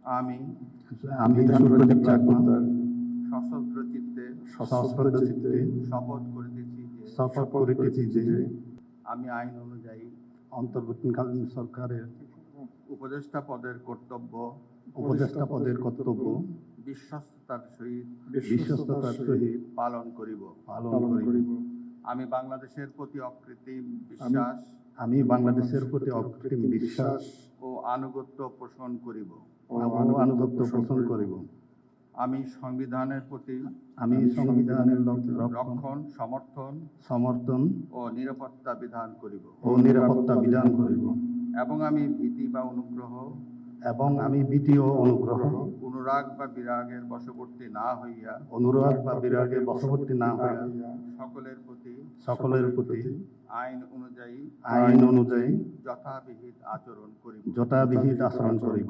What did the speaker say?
আমি আমি সুব্রত চাকমাদার সশস্ত্র চিত্তে শপথ করিতেছি যে আমি আইন অনুযায়ী অন্তর্বর্তীকালীন সরকারের উপদেষ্টা পদের কর্তব্য বিশ্বস্ততার সহিত পালন করিব। আমি বাংলাদেশের প্রতি অকৃত্রিম বিশ্বাস ও আনুগত্য পোষণ করিব। আমি সংবিধানের প্রতি রক্ষণ, সমর্থন ও নিরাপত্তা বিধান করিব। এবং আমি ভীতি বা অনুগ্রহ, অনুরাগ বা বিরাগের বশবর্তী না হইয়া সকলের প্রতি আইন অনুযায়ী যথাবিহিত আচরণ করিব।